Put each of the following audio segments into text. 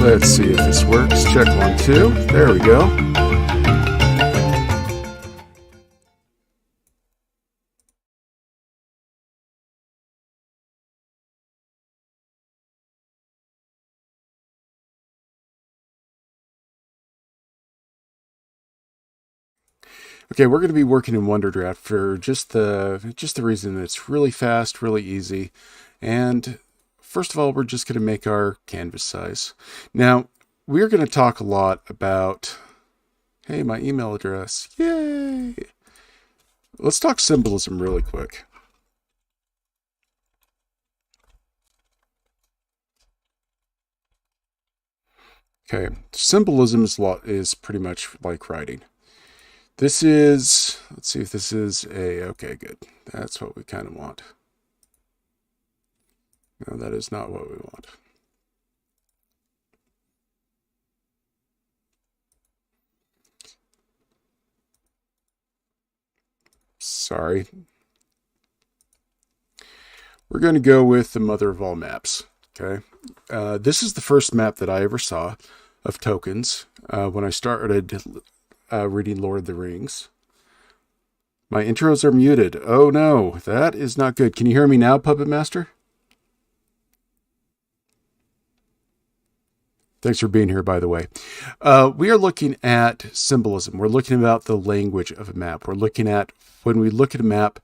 Let's see if this works. Check 1, 2. There we go. Okay, we're going to be working in Wonderdraft for just the reason that it's really fast, really easy, and first of all, we're just going to make our canvas size. Now, we're going to talk a lot about, hey, my email address, yay! Let's talk symbolism really quick. Okay, symbolism is pretty much like writing. This is, let's see if this is okay, good. That's what we kind of want. No, that is not what we want. Sorry. We're going to go with the mother of all maps, okay? This is the first map that I ever saw of tokens when I started reading Lord of the Rings. My intros are muted. Oh no, that is not good. Can you hear me now, Puppet Master? Thanks for being here, by the way. We are looking at symbolism. We're looking about the language of a map. We're looking at, when we look at a map,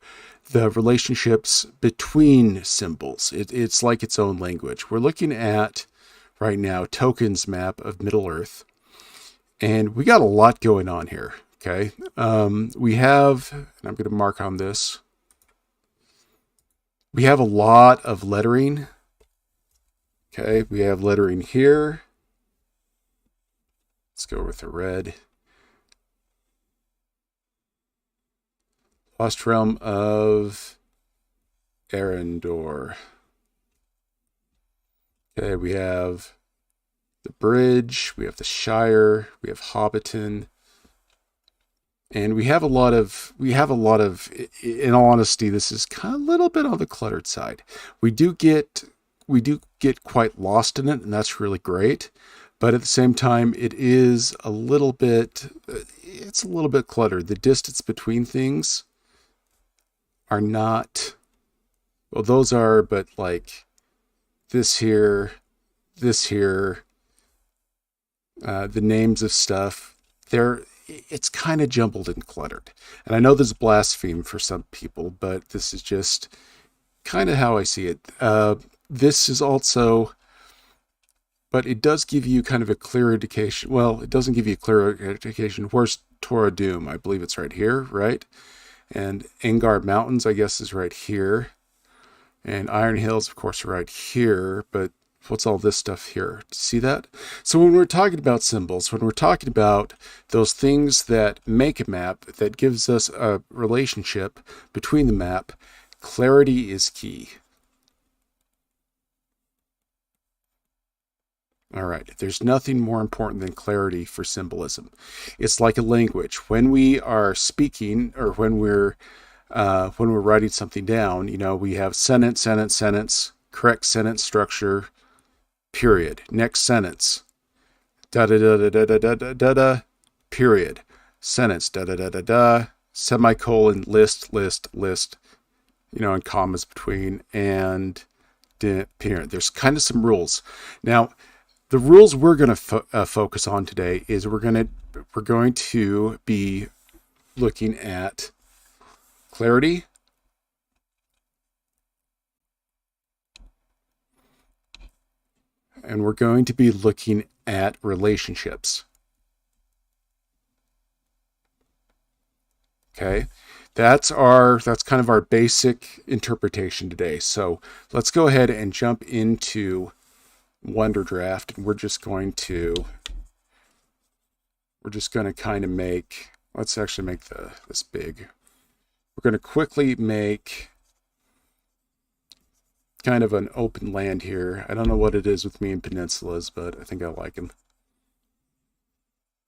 the relationships between symbols. It's like its own language. We're looking at, right now, Tokens map of Middle-earth. And we got a lot going on here, okay? We have, and I'm going to mark on this, we have a lot of lettering, okay? We have lettering here. Let's go with the red. Lost Realm of Arendor. Okay, we have the bridge, we have the Shire, we have Hobbiton, and we have a lot of, in all honesty, this is kind of a little bit on the cluttered side. We do get quite lost in it, and that's really great. But at the same time, it is a little bit, it's a little bit cluttered. The distance between things are not, well, those are, but like this here, the names of stuff, it's kind of jumbled and cluttered. And I know there's blaspheme for some people, but this is just kind of how I see it. This is also, but it does give you kind of a clear indication. Well, it doesn't give you a clear indication. Where's Torah Doom? I believe it's right here, right? And Angar Mountains, I guess, is right here. And Iron Hills, of course, are right here. But what's all this stuff here? See that? So when we're talking about symbols, when we're talking about those things that make a map, that gives us a relationship between the map, clarity is key. All right, there's nothing more important than clarity for symbolism. It's like a language. When we are speaking, or when we're writing something down, you know, we have sentence, sentence, sentence, correct sentence structure, period. Next sentence, da da da da da da da da da, period. Sentence, da da da da da, semicolon, list, list, list, you know, and commas between, and period. There's kind of some rules. Now, the rules we're going to focus on today is we're going to be looking at clarity, and we're going to be looking at relationships. Okay, That's kind of our basic interpretation today. So let's go ahead and jump into Wonderdraft, and we're just going to kind of make, let's actually make this big. We're going to quickly make kind of an open land here. I don't know what it is with me and peninsulas, but I think I like them.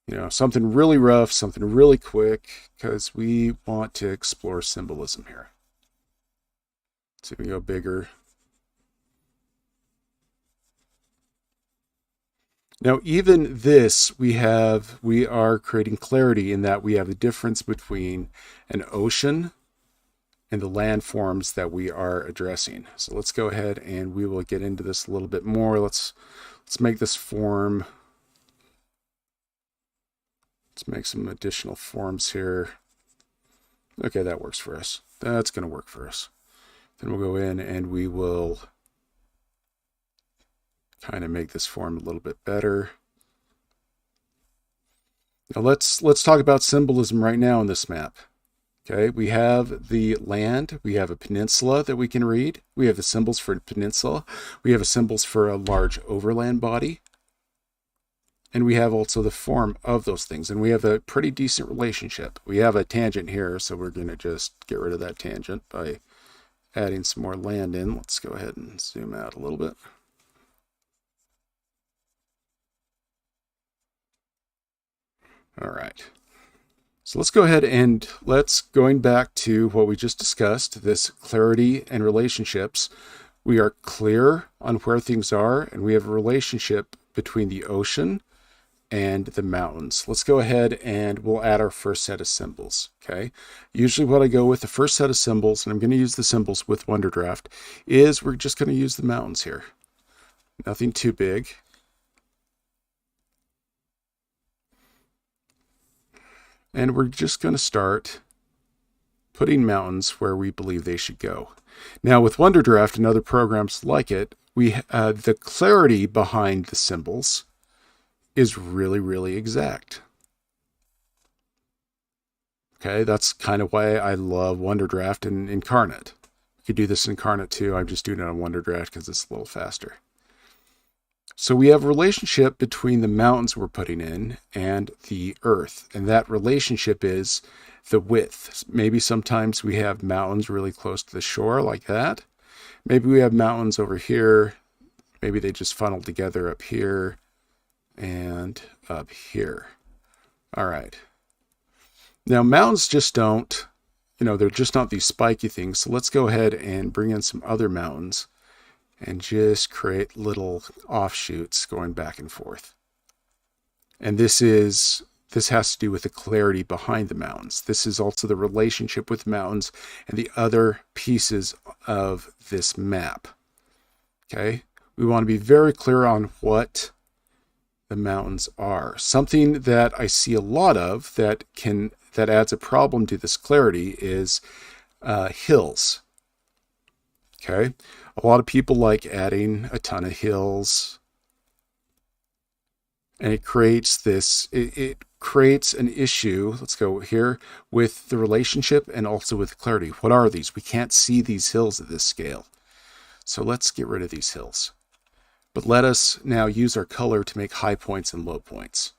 You know, something really rough, something really quick, because we want to explore symbolism here. Let's see if we go bigger. Now, even this, we are creating clarity in that we have the difference between an ocean and the landforms that we are addressing. So let's go ahead and we will get into this a little bit more. Let's make this form. Let's make some additional forms here. Okay, that works for us. That's going to work for us. Then we'll go in and we will kind of make this form a little bit better. Now let's talk about symbolism right now in this map. Okay, we have the land, we have a peninsula that we can read, we have the symbols for a peninsula, we have symbols for a large overland body, and we have also the form of those things, and we have a pretty decent relationship. We have a tangent here, so we're going to just get rid of that tangent by adding some more land in. Let's go ahead and zoom out a little bit. All right. So let's go ahead and going back to what we just discussed, this clarity and relationships. We are clear on where things are, and we have a relationship between the ocean and the mountains. Let's go ahead and we'll add our first set of symbols. Okay. Usually what I go with the first set of symbols, and I'm going to use the symbols with Wonderdraft, is we're just going to use the mountains here. Nothing too big. And we're just going to start putting mountains where we believe they should go. Now with Wonderdraft and other programs like it, the clarity behind the symbols is really, really exact. Okay, that's kind of why I love Wonderdraft and Incarnate. You could do this in Incarnate too. I'm just doing it on Wonderdraft because it's a little faster. So we have a relationship between the mountains we're putting in and the earth. And that relationship is the width. Maybe sometimes we have mountains really close to the shore like that. Maybe we have mountains over here. Maybe they just funnel together up here and up here. All right. Now mountains just don't, they're just not these spiky things. So let's go ahead and bring in some other mountains and just create little offshoots going back and forth. And this has to do with the clarity behind the mountains. This is also the relationship with mountains and the other pieces of this map. Okay, we want to be very clear on what the mountains are. Something that I see a lot of that adds a problem to this clarity is hills. Okay, a lot of people like adding a ton of hills, and it creates it creates an issue. Let's go here with the relationship and also with clarity. What are these? We can't see these hills at this scale. So let's get rid of these hills. But let us now use our color to make high points and low points.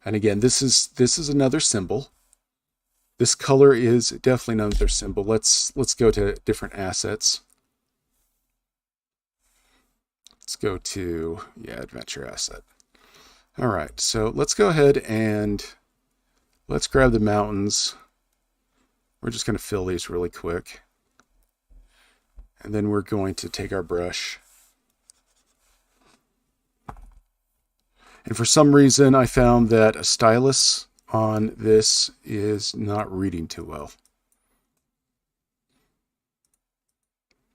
And again, this is another symbol. This color is definitely another symbol. Let's go to different assets. Let's go to, adventure asset. All right, so let's go ahead and let's grab the mountains. We're just going to fill these really quick. And then we're going to take our brush. And for some reason, I found that a stylus on this is not reading too well.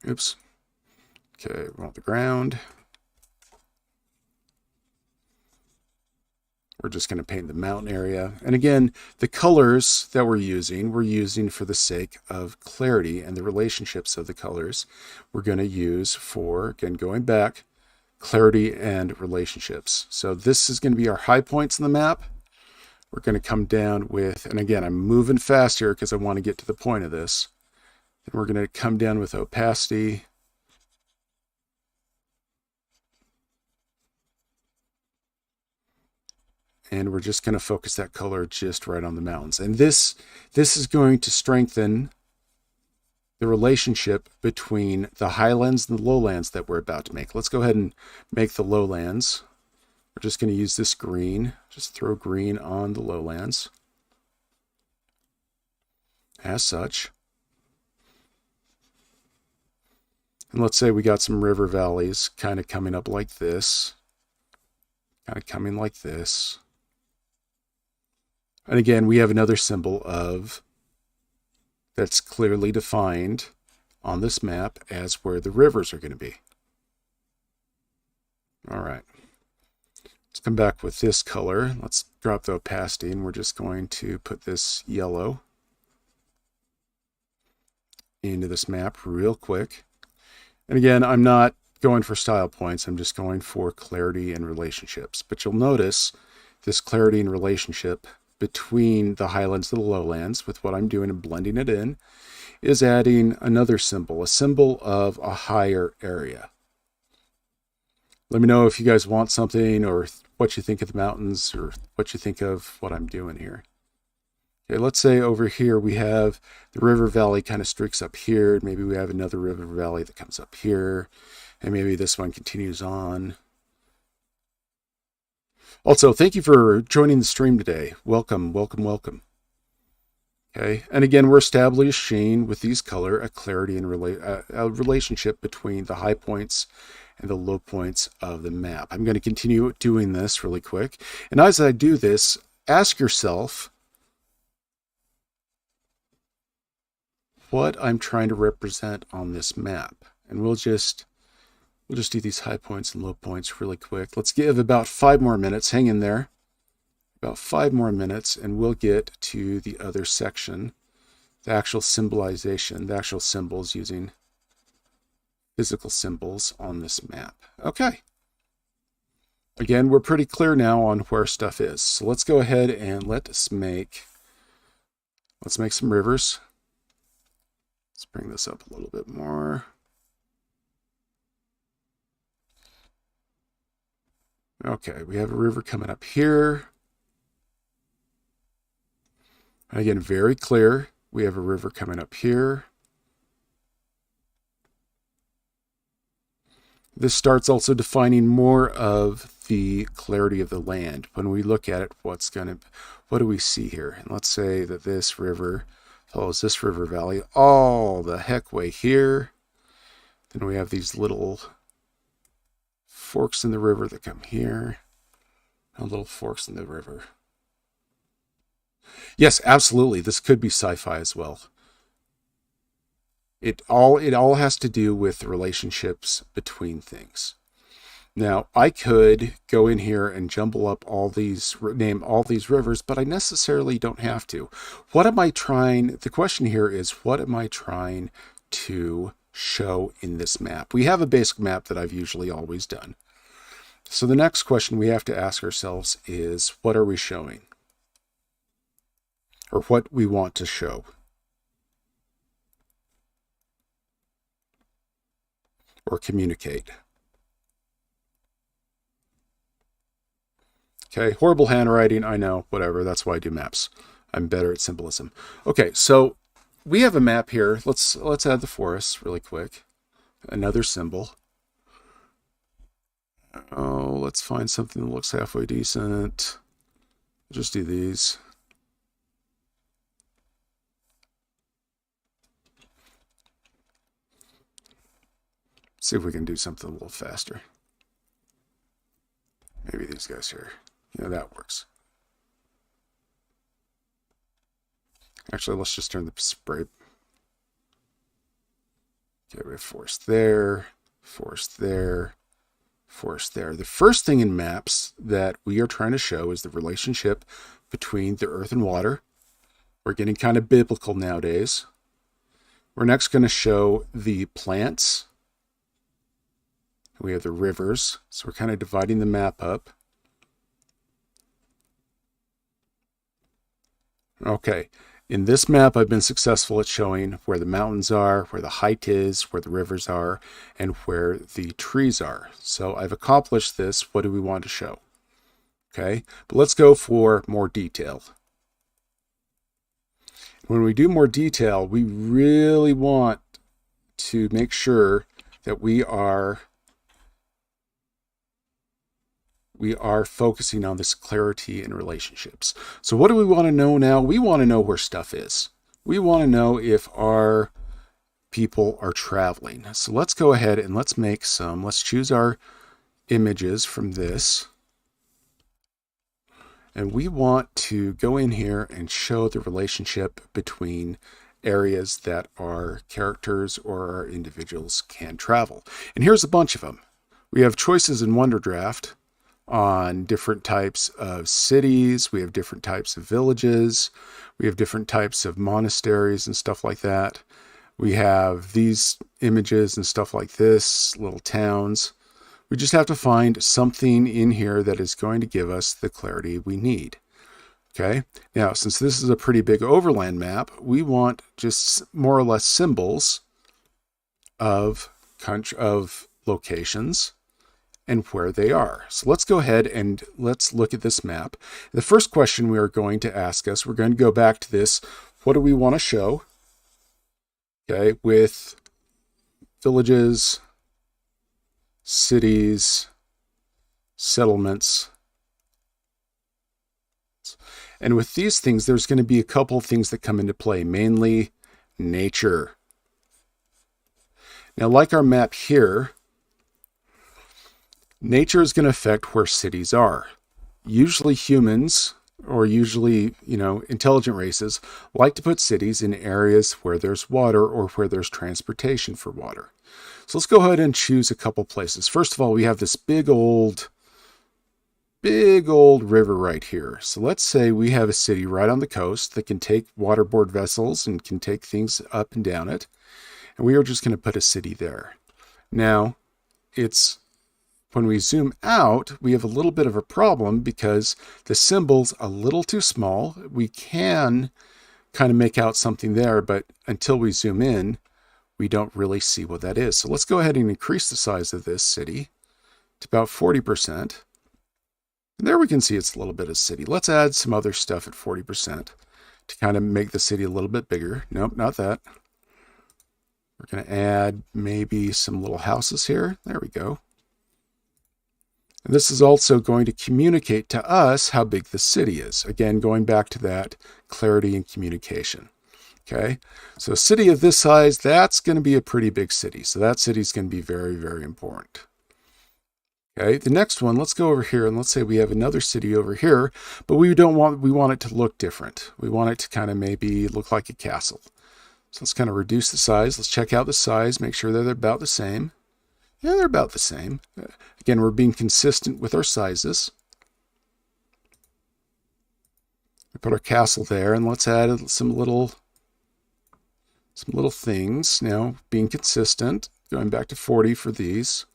Oops. Okay, we want the ground. We're just going to paint the mountain area. And again, the colors that we're using for the sake of clarity, and the relationships of the colors we're going to use for, again, going back, clarity and relationships. So this is going to be our high points in the map. we're going to come down with, and again, I'm moving fast here because I want to get to the point of this. And we're going to come down with opacity. And we're just going to focus that color just right on the mountains. And this is going to strengthen the relationship between the highlands and the lowlands that we're about to make. Let's go ahead and make the lowlands. We're just going to use this green. Just throw green on the lowlands. As such. And let's say we got some river valleys kind of coming up like this. Kind of coming like this. And again, we have another symbol of that's clearly defined on this map as where the rivers are going to be. All right. Let's come back with this color. Let's drop the opacity, and we're just going to put this yellow into this map real quick. And again, I'm not going for style points. I'm just going for clarity and relationships. But you'll notice this clarity and relationship between the highlands and the lowlands with what I'm doing and blending it in is adding another symbol, a symbol of a higher area. Let me know if you guys want something or what you think of the mountains or what you think of what I'm doing here. Okay, let's say over here we have the river valley kind of streaks up here. Maybe we have another river valley that comes up here. And maybe this one continues on. Also, thank you for joining the stream today. Welcome, welcome, welcome. Okay, and again, we're establishing with these color a clarity and a relationship between the high points and the low points of the map. I'm going to continue doing this really quick. And as I do this, ask yourself what I'm trying to represent on this map. And we'll just do these high points and low points really quick. Let's give about 5 more minutes. Hang in there. About 5 more minutes, and we'll get to the other section, the actual symbolization, the actual symbols using physical symbols on this map. Okay. Again, we're pretty clear now on where stuff is. So let's go ahead and let's make some rivers. Let's bring this up a little bit more. Okay, we have a river coming up here. And again, very clear. We have a river coming up here. This starts also defining more of the clarity of the land. When we look at it, what do we see here? And let's say that this river follows this river valley all the heck way here. Then we have these little forks in the river that come here, and little forks in the river. Yes, absolutely. This could be sci-fi as well. It all has to do with the relationships between things. Now, I could go in here and jumble up name all these rivers, but I necessarily don't have to. The question here is, what am I trying to show in this map? We have a basic map that I've usually always done. So the next question we have to ask ourselves is, what are we showing? Or what we want to show. Or communicate. Okay, horrible handwriting, I know, whatever, that's why I do maps. I'm better at symbolism. Okay, so we have a map here. Let's add the forests really quick. Another symbol. Oh, let's find something that looks halfway decent. Just do these. See if we can do something a little faster. Maybe these guys here. Yeah, that works. Actually, let's just turn the spray. Okay, we have forest there, forest there, forest there. The first thing in maps that we are trying to show is the relationship between the earth and water. We're getting kind of biblical nowadays. We're next going to show the plants. We have the rivers. So we're kind of dividing the map up. Okay, in this map, I've been successful at showing where the mountains are, where the height is, where the rivers are, and where the trees are. So I've accomplished this. What do we want to show? Okay, but let's go for more detail. When we do more detail, we really want to make sure that we are focusing on this clarity and relationships. So what do we want to know now? We want to know where stuff is. We want to know if our people are traveling. So let's go ahead and let's choose our images from this. And we want to go in here and show the relationship between areas that our characters or our individuals can travel. And here's a bunch of them. We have choices in Wonderdraft on different types of cities. We have different types of villages. We have different types of monasteries and stuff like that. We have these images and stuff like this, little towns. We just have to find something in here that is going to give us the clarity we need. Okay, now since this is a pretty big overland map, we want just more or less symbols of locations and where they are. So let's go ahead and let's look at this map. The first question we are going to ask us, we're going to go back to this, what do we want to show? Okay, with villages, cities, settlements. And with these things, there's going to be a couple of things that come into play, mainly nature. Now, like our map here, nature is going to affect where cities are. Usually humans, or usually, intelligent races, like to put cities in areas where there's water or where there's transportation for water. So let's go ahead and choose a couple places. First of all, we have this big old river right here. So let's say we have a city right on the coast that can take waterboard vessels and can take things up and down it. And we are just going to put a city there. Now, when we zoom out, we have a little bit of a problem because the symbol's a little too small. We can kind of make out something there, but until we zoom in, we don't really see what that is. So let's go ahead and increase the size of this city to about 40%. And there we can see it's a little bit of city. Let's add some other stuff at 40% to kind of make the city a little bit bigger. Nope, not that. We're going to add maybe some little houses here. There we go. And this is also going to communicate to us how big the city is. Again, going back to that clarity and communication. Okay, so a city of this size, that's going to be a pretty big city. So that city is going to be very, very important. Okay, the next one, let's go over here and let's say we have another city over here, but we want it to look different. We want it to kind of maybe look like a castle. So let's kind of reduce the size. Let's check out the size, make sure they're about the same. Yeah, they're about the same. Again, we're being consistent with our sizes. We put our castle there and let's add some little things. Now, being consistent, going back to 40 for these.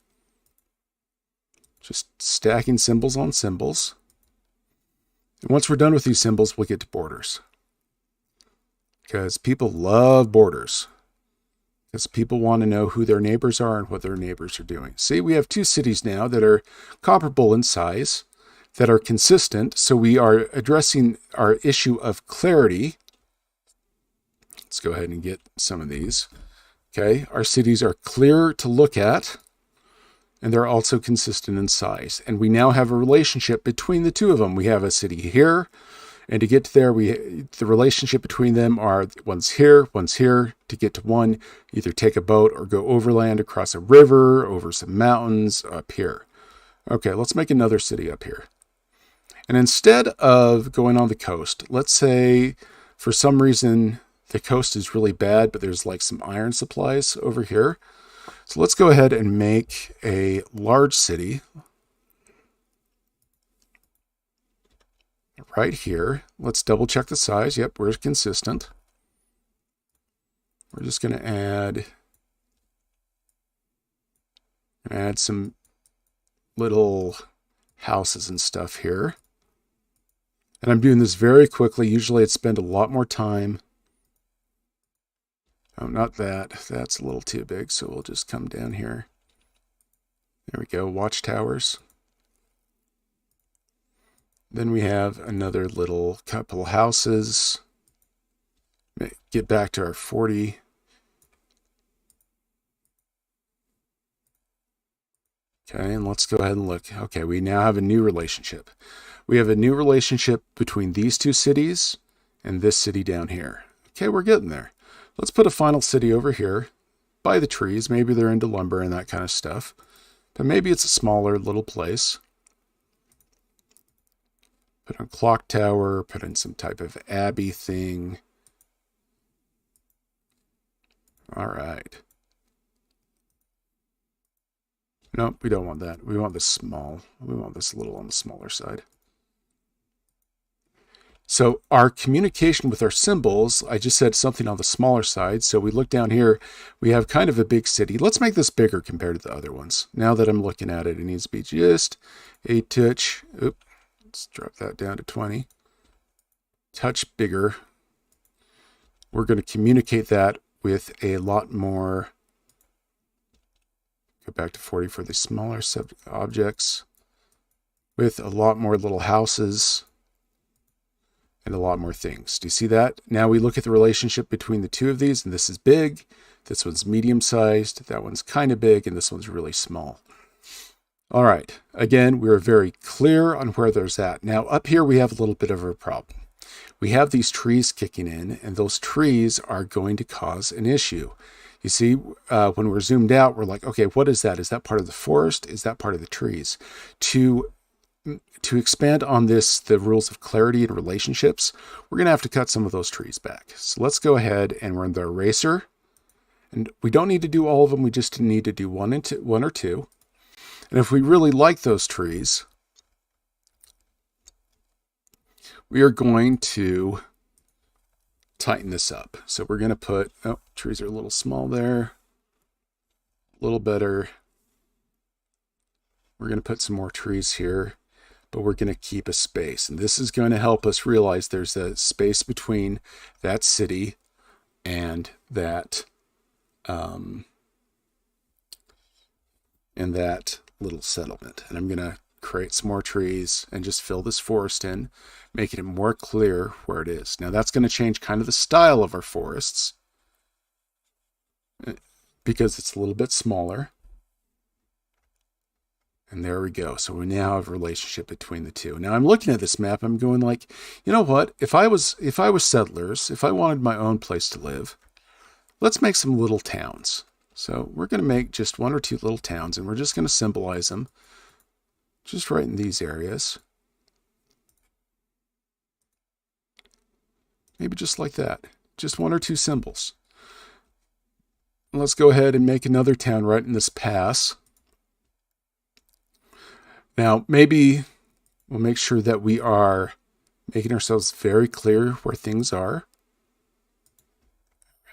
Just stacking symbols on symbols. And once we're done with these symbols, we'll get to borders. Because people love borders. Because people want to know who their neighbors are and what their neighbors are doing. See, we have two cities now that are comparable in size, that are consistent. So we are addressing our issue of clarity. Let's go ahead and get some of these. Okay, our cities are clear to look at, and they're also consistent in size. And we now have a relationship between the two of them. We have a city here, and to get to there, the relationship between them are one's here. To get to one, either take a boat or go overland across a river, over some mountains, up here. Okay, let's make another city up here. And instead of going on the coast, let's say for some reason the coast is really bad, but there's like some iron supplies over here. So let's go ahead and make a large city right here. Let's double check the size. Yep, we're consistent. We're just going to add some little houses and stuff here. And I'm doing this very quickly. Usually I'd spend a lot more time. Oh, not that. That's a little too big, so we'll just come down here. There we go, watchtowers. Then we have another little couple houses. Get back to our 40. Okay, and let's go ahead and look. Okay, we now have a new relationship. We have a new relationship between these two cities and this city down here. Okay, we're getting there. Let's put a final city over here by the trees. Maybe they're into lumber and that kind of stuff. But maybe it's a smaller little place. Put on clock tower, put in some type of abbey thing. All right. Nope, we don't want that. We want this small. We want this a little on the smaller side. So our communication with our symbols, I just said something on the smaller side. So we look down here, we have kind of a big city. Let's make this bigger compared to the other ones. Now that I'm looking at it, it needs to be just a touch. Oops, let's drop that down to 20. Touch bigger. We're going to communicate that with a lot more. Go back to 40 for the smaller objects. With a lot more little houses. And a lot more things. Do you see that? Now we look at the relationship between the two of these, and this is big, this one's medium-sized, that one's kind of big, and this one's really small. All right, again, we're very clear on where there's at. Now up here we have a little bit of a problem. We have these trees kicking in, and those trees are going to cause an issue. You see, when we're zoomed out, we're like, okay, what is that? Is that part of the forest? Is that part of the trees? To expand on this, the rules of clarity and relationships, we're going to have to cut some of those trees back. So let's go ahead and run the eraser. And we don't need to do all of them. We just need to do one or two. And if we really like those trees, we are going to tighten this up. So we're going to put, oh, trees are a little small there. A little better. We're going to put some more trees here. But we're going to keep a space. And this is going to help us realize there's a space between that city and that little settlement. And I'm going to create some more trees and just fill this forest in, making it more clear where it is. Now that's going to change kind of the style of our forests because it's a little bit smaller. And there we go. So we now have a relationship between the two. Now I'm looking at this map. I'm going like, you know what? If I was settlers, if I wanted my own place to live, let's make some little towns. So we're going to make just one or two little towns, and we're just going to symbolize them just right in these areas. Maybe just like that. Just one or two symbols. And let's go ahead and make another town right in this pass. Now, maybe we'll make sure that we are making ourselves very clear where things are.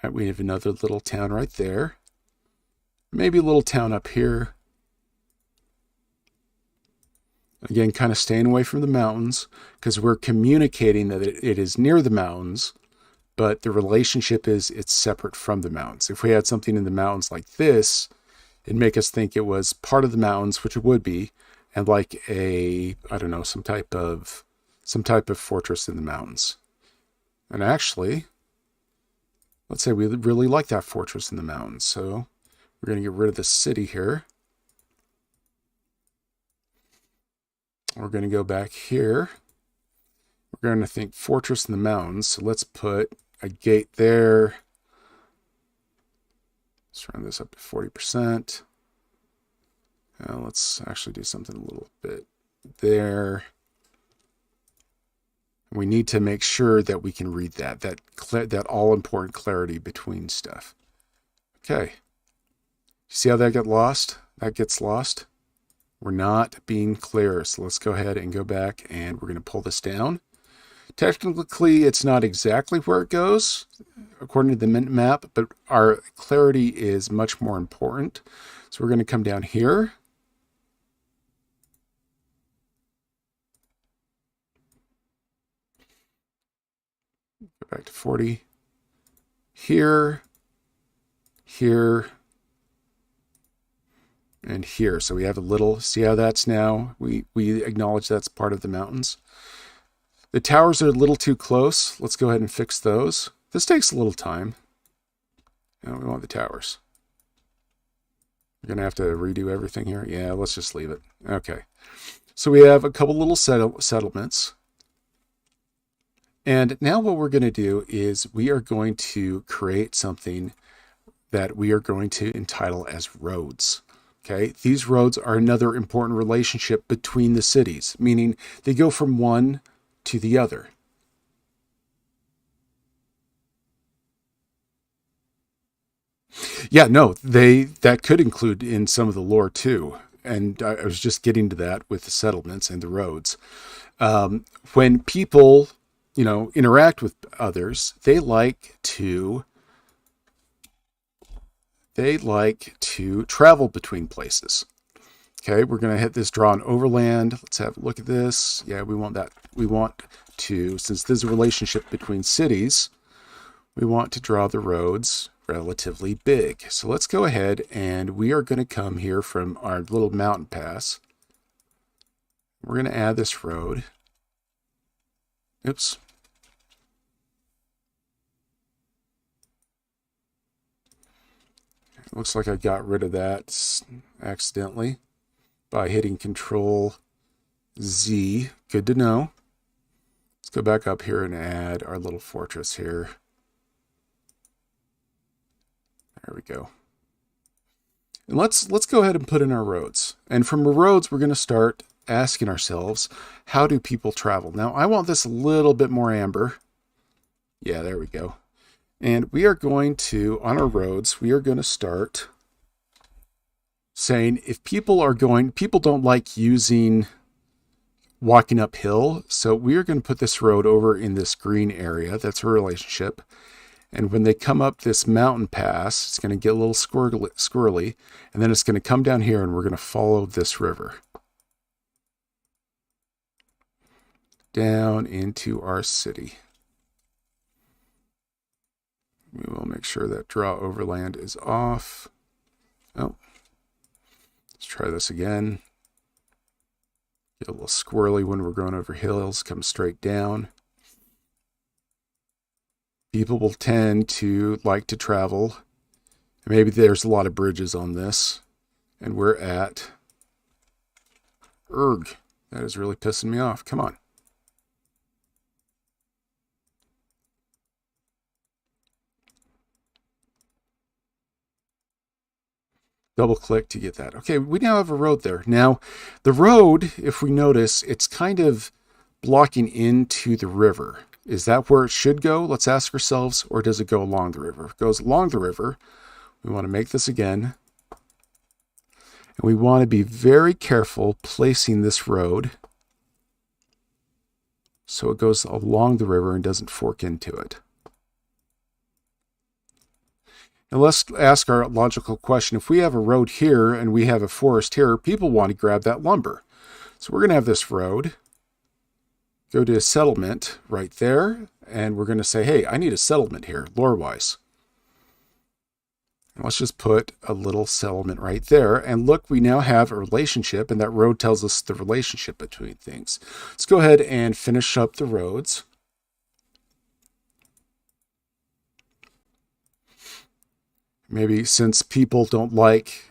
Right, we have another little town right there. Maybe a little town up here. Again, kind of staying away from the mountains because we're communicating that it is near the mountains, but the relationship is it's separate from the mountains. If we had something in the mountains like this, it'd make us think it was part of the mountains, which it would be. And like I don't know, some type of fortress in the mountains. And actually, let's say we really like that fortress in the mountains. So we're going to get rid of the city here. We're going to go back here. We're going to think fortress in the mountains. So let's put a gate there. Let's run this up to 40%. Let's actually do something a little bit there. We need to make sure that we can read that all-important clarity between stuff. Okay. See how that got lost? That gets lost. We're not being clear. So let's go ahead and go back, and we're going to pull this down. Technically, it's not exactly where it goes, according to the map, but our clarity is much more important. So we're going to come down here. Go back to 40. Here, here, and here. So we have a little, see how that's now? We acknowledge that's part of the mountains. The towers are a little too close. Let's go ahead and fix those. This takes a little time. Now we want the towers. We're going to have to redo everything here. Yeah, let's just leave it. Okay. So we have a couple little settlements. And now what we're going to do is we are going to create something that we are going to entitle as roads. Okay, these roads are another important relationship between the cities, meaning they go from one to the other. Yeah, no, that could include in some of the lore too. And I was just getting to that with the settlements and the roads. When people, interact with others, they like to travel between places. Okay, we're going to hit this draw an overland. Let's have a look at this. Yeah, we want that. We want to, since there's a relationship between cities, we want to draw the roads relatively big. So let's go ahead and we are going to come here from our little mountain pass. We're going to add this road. Oops. Looks like I got rid of that accidentally by hitting Control Z. Good to know. Let's go back up here and add our little fortress here. There we go. And let's go ahead and put in our roads. And from the roads, we're going to start asking ourselves, how do people travel? Now, I want this a little bit more amber. Yeah, there we go. And we are going to, on our roads, we are going to start saying if people don't like walking uphill. So we are going to put this road over in this green area. That's a relationship. And when they come up this mountain pass, it's going to get a little squirrely. And then it's going to come down here and we're going to follow this river down into our city. We will make sure that draw overland is off. Oh, let's try this again. Get a little squirrely when we're going over hills, come straight down. People will tend to like to travel. Maybe there's a lot of bridges on this. And we're at Erg. That is really pissing me off. Come on. Double click to get that. Okay, we now have a road there. Now, the road, if we notice, it's kind of blocking into the river. Is that where it should go? Let's ask ourselves, or does it go along the river? If it goes along the river, we want to make this again. And we want to be very careful placing this road so it goes along the river and doesn't fork into it. And let's ask our logical question. If we have a road here and we have a forest here, people want to grab that lumber. So we're going to have this road. Go to a settlement right there. And we're going to say, hey, I need a settlement here, lore-wise. And let's just put a little settlement right there. And look, we now have a relationship. And that road tells us the relationship between things. Let's go ahead and finish up the roads. Maybe since people don't like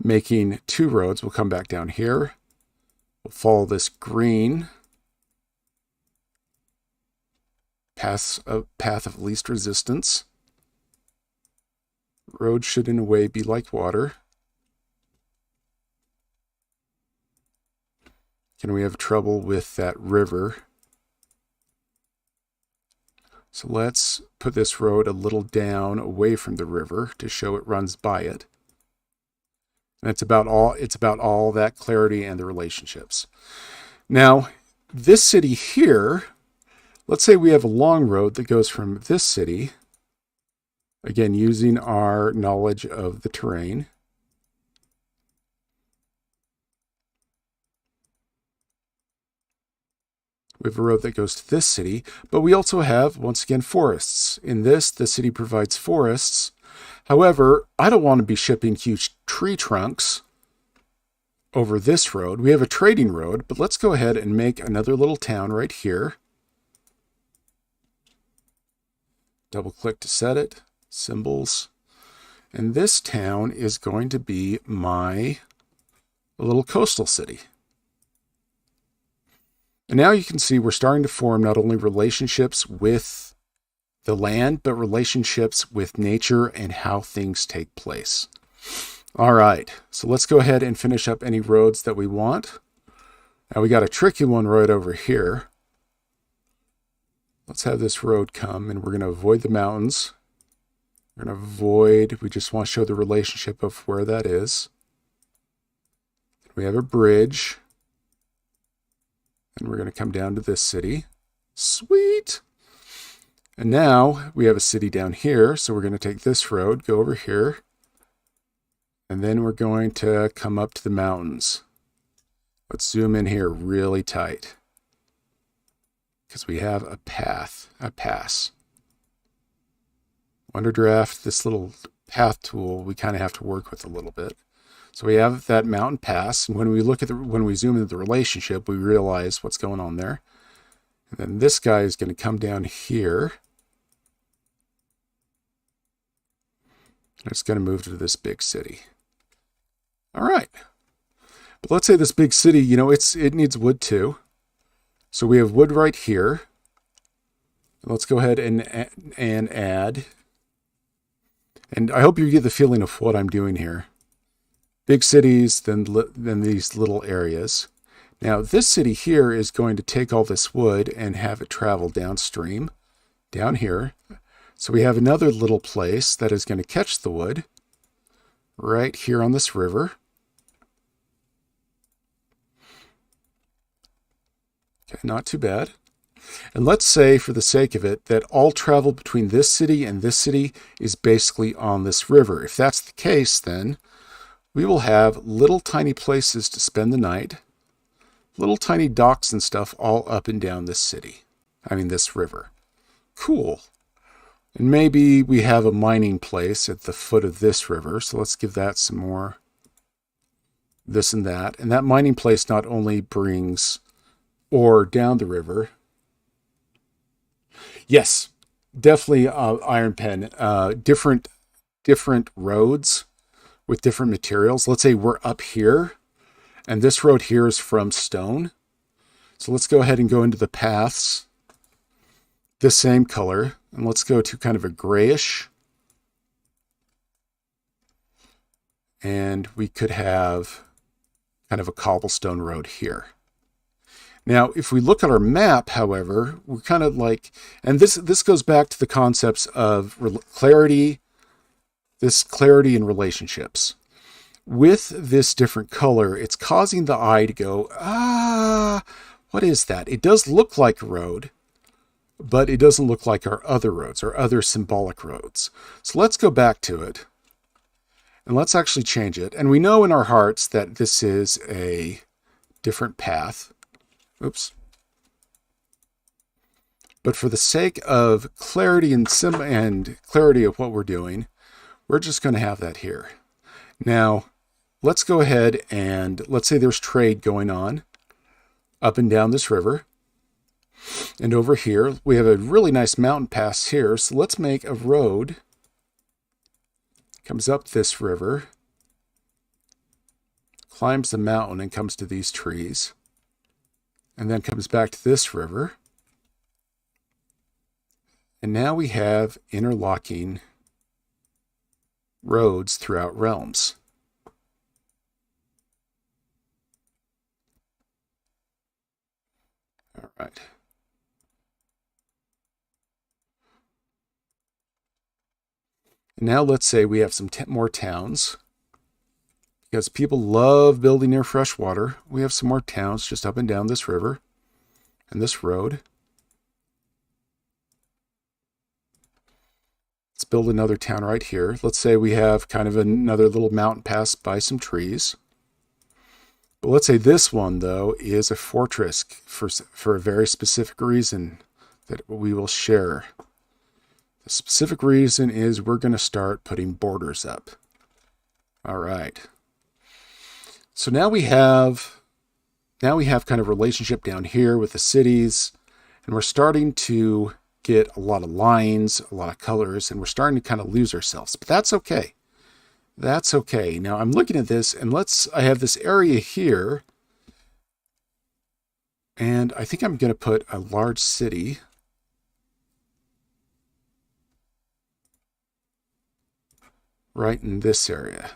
making two roads, we'll come back down here. We'll follow this green path of least resistance. Road should in a way be like water. Can we have trouble with that river? So let's put this road a little down away from the river to show it runs by it. And it's about all that clarity and the relationships. Now, this city here, let's say we have a long road that goes from this city, again, using our knowledge of the terrain. We have a road that goes to this city, but we also have, once again, forests. In this, the city provides forests. However, I don't want to be shipping huge tree trunks over this road. We have a trading road, but let's go ahead and make another little town right here. Double click to set it, symbols. And this town is going to be my little coastal city. And now you can see we're starting to form not only relationships with the land, but relationships with nature and how things take place. All right, so let's go ahead and finish up any roads that we want. Now we got a tricky one right over here. Let's have this road come, and we're going to avoid the mountains. We're going to avoid, we just want to show the relationship of where that is. We have a bridge. And we're going to come down to this city. Sweet! And now we have a city down here, so we're going to take this road, go over here. And then we're going to come up to the mountains. Let's zoom in here really tight, because we have a path, a pass. Wonderdraft, this little path tool, we kind of have to work with a little bit. So we have that mountain pass, and when we look at when we zoom into the relationship, we realize what's going on there. And then this guy is going to come down here. And it's going to move to this big city. All right. But let's say this big city, you know, it needs wood too. So we have wood right here. Let's go ahead and add. And I hope you get the feeling of what I'm doing here. Big cities, then these little areas. Now this city here is going to take all this wood and have it travel downstream, down here. So we have another little place that is going to catch the wood right here on this river. Okay, not too bad. And let's say, for the sake of it, that all travel between this city and this city is basically on this river. If that's the case, then we will have little tiny places to spend the night, little tiny docks and stuff all up and down this city. I mean, this river. Cool. And maybe we have a mining place at the foot of this river. So let's give that some more this and that. And that mining place not only brings ore down the river. Yes, definitely iron pen. Different roads with different materials. Let's say we're up here, and this road here is from stone. So let's go ahead and go into the paths, the same color, and let's go to kind of a grayish. And we could have kind of a cobblestone road here. Now, if we look at our map, however, we're kind of like, and this goes back to the concepts of clarity, this clarity in relationships. With this different color, it's causing the eye to go, what is that? It does look like a road, but it doesn't look like our other roads, or other symbolic roads. So let's go back to it, and let's actually change it. And we know in our hearts that this is a different path. Oops. But for the sake of clarity and clarity of what we're doing, we're just going to have that here. Now, let's go ahead and let's say there's trade going on up and down this river. And over here, we have a really nice mountain pass here. So let's make a road. Comes up this river, climbs the mountain and comes to these trees. And then comes back to this river. And now we have interlocking roads throughout realms. All right. And now let's say we have some more towns. Because people love building near fresh water. We have some more towns just up and down this river and this road. Let's build another town right here. Let's say we have kind of another little mountain pass by some trees. But let's say this one, though, is a fortress for a very specific reason that we will share. The specific reason is we're going to start putting borders up. All right. So now we have kind of relationship down here with the cities, and we're starting to get a lot of lines, a lot of colors, and we're starting to kind of lose ourselves. But that's okay. That's okay. Now I'm looking at this, and I have this area here, and I think I'm going to put a large city right in this area.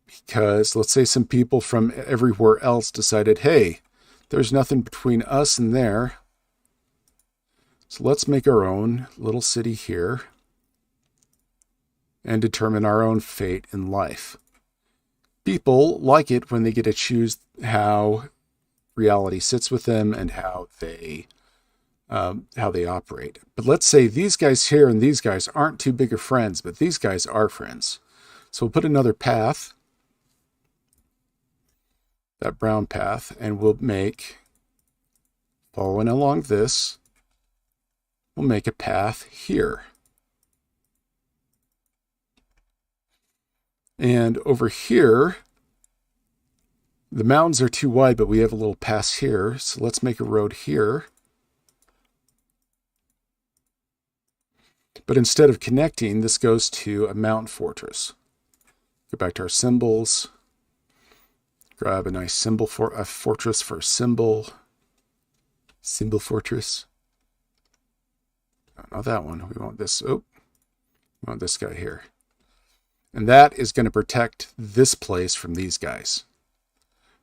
Because let's say some people from everywhere else decided, hey, there's nothing between us and there. So let's make our own little city here and determine our own fate in life. People like it when they get to choose how reality sits with them and how they operate. But let's say these guys here and these guys aren't too big of friends, but these guys are friends. So we'll put another path, that brown path, and we'll make, following along this, we'll make a path here. And over here, the mountains are too wide, but we have a little pass here. So let's make a road here. But instead of connecting, this goes to a mountain fortress. Go back to our symbols. Grab a nice symbol for a fortress for a symbol. Symbol fortress. Not that one. We want this. Oh, we want this guy here. And that is going to protect this place from these guys.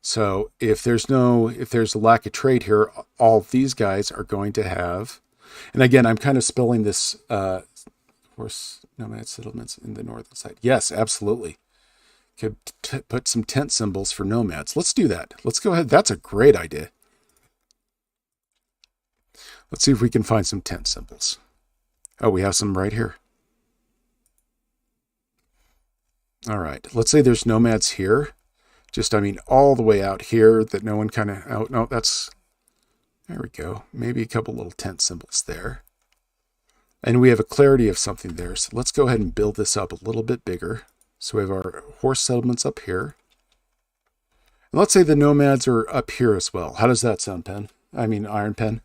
So if there's a lack of trade here, all of these guys are going to have, and again, I'm kind of spelling this horse nomad settlements in the northern side. Yes, absolutely. Could put some tent symbols for nomads. Let's do that. Let's go ahead. That's a great idea. Let's see if we can find some tent symbols. Oh, we have some right here. All right. Let's say there's nomads here. All the way out here that no one kind of, oh, no, there we go. Maybe a couple little tent symbols there. And we have a clarity of something there. So let's go ahead and build this up a little bit bigger. So we have our horse settlements up here. And let's say the nomads are up here as well. How does that sound, Iron Pen?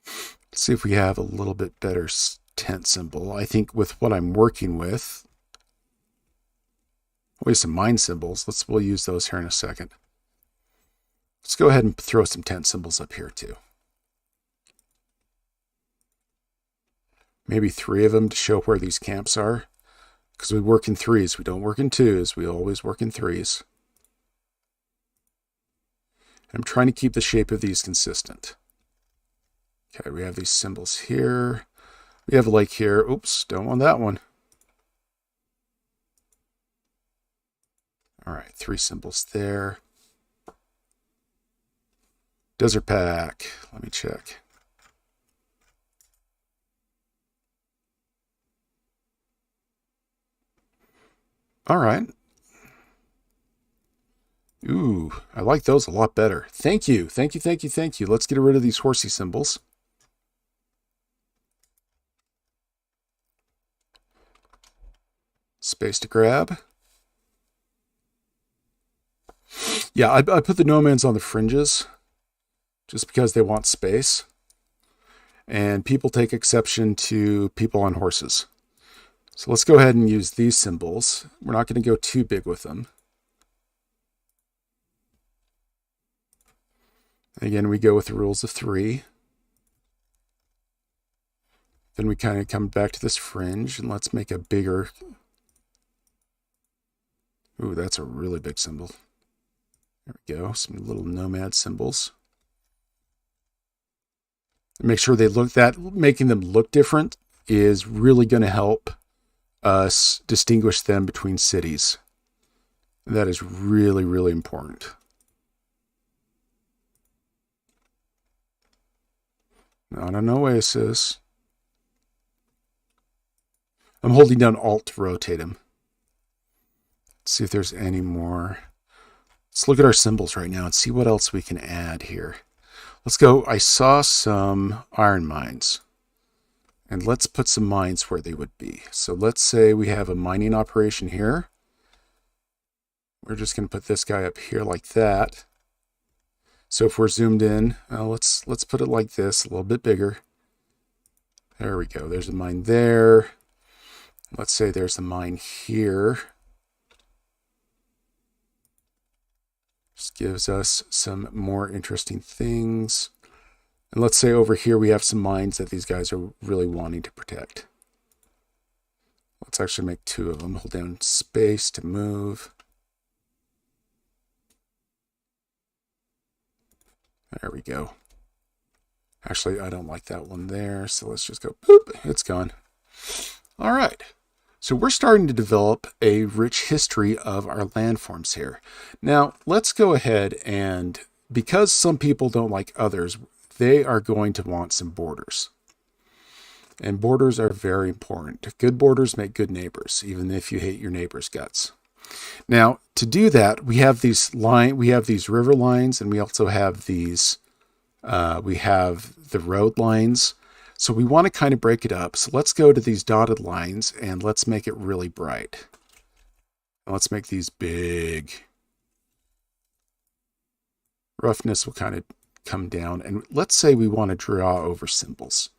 Let's see if we have a little bit better tent symbol. I think with what I'm working with, we have some mine symbols. We'll use those here in a second. Let's go ahead and throw some tent symbols up here too. Maybe 3 of them to show where these camps are. Because we work in 3s. We don't work in 2s. We always work in 3s. I'm trying to keep the shape of these consistent. Okay, we have these symbols here. We have a lake here. Oops, don't want that one. All right, 3 symbols there. Desert pack. Let me check. All right. Ooh, I like those a lot better. Thank you. Thank you, thank you, thank you. Let's get rid of these horsey symbols. Space to grab. Yeah, I put the nomads on the fringes just because they want space. And people take exception to people on horses. So let's go ahead and use these symbols. We're not going to go too big with them. Again, we go with the rules of 3. Then we kind of come back to this fringe, and let's make a bigger... Ooh, that's a really big symbol. There we go, some little nomad symbols. Make sure they look, making them look different is really going to help us distinguish them between cities. That is really, really important. Not an oasis. I'm holding down Alt to rotate him. Let's see if there's any more. Let's look at our symbols right now and see what else we can add here. Let's go. I saw some iron mines. And let's put some mines where they would be. So let's say we have a mining operation here. We're just going to put this guy up here like that. So if we're zoomed in, let's put it like this, a little bit bigger. There we go. There's a mine there. Let's say there's a mine here. Just gives us some more interesting things. And let's say over here we have some mines that these guys are really wanting to protect. Let's actually make 2 of them. Hold down space to move. There we go. Actually, I don't like that one there, so let's just go boop. It's gone. All right. So we're starting to develop a rich history of our landforms here. Now, let's go ahead and, because some people don't like others, they are going to want some borders. And borders are very important. Good borders make good neighbors, even if you hate your neighbor's guts. Now, to do that, we have these river lines, and we also have these, we have the road lines. So we want to kind of break it up. So let's go to these dotted lines and let's make it really bright. Let's make these big. Roughness will kind of come down. And let's say we want to draw over symbols.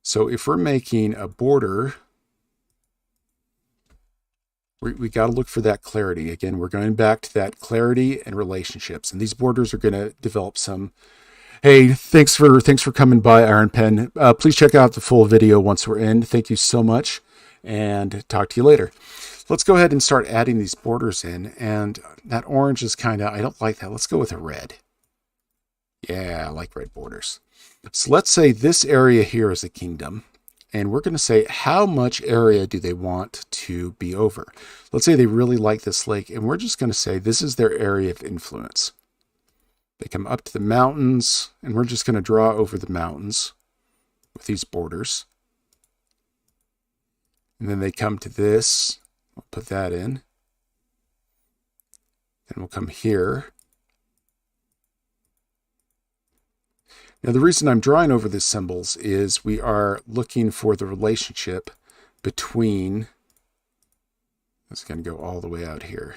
So if we're making a border, we got to look for that clarity. Again, we're going back to that clarity and relationships. And these borders are going to develop some. Hey, thanks for coming by, Iron Pen. Please check out the full video once we're in. Thank you so much, and talk to you later. Let's go ahead and start adding these borders in. And that orange is kind of, I don't like that. Let's go with a red. Yeah, I like red borders. So let's say this area here is a kingdom. And we're going to say how much area do they want to be over. Let's say they really like this lake. And we're just going to say this is their area of influence. They come up to the mountains, and we're just going to draw over the mountains with these borders. And then they come to this. We'll put that in. Then we'll come here. Now, the reason I'm drawing over these symbols is we are looking for the relationship between, it's going to go all the way out here,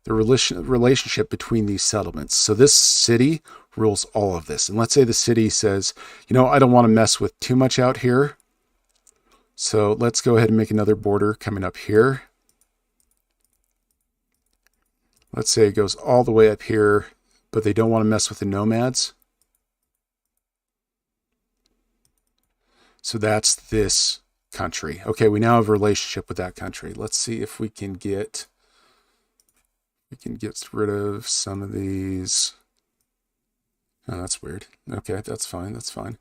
the relationship between these settlements. So this city rules all of this. And let's say the city says, you know, I don't want to mess with too much out here. So let's go ahead and make another border coming up here. Let's say it goes all the way up here, but they don't want to mess with the nomads. So that's this country. Okay, we now have a relationship with that country. Let's see if we can get rid of some of these. Oh, that's weird. Okay, that's fine. That's fine.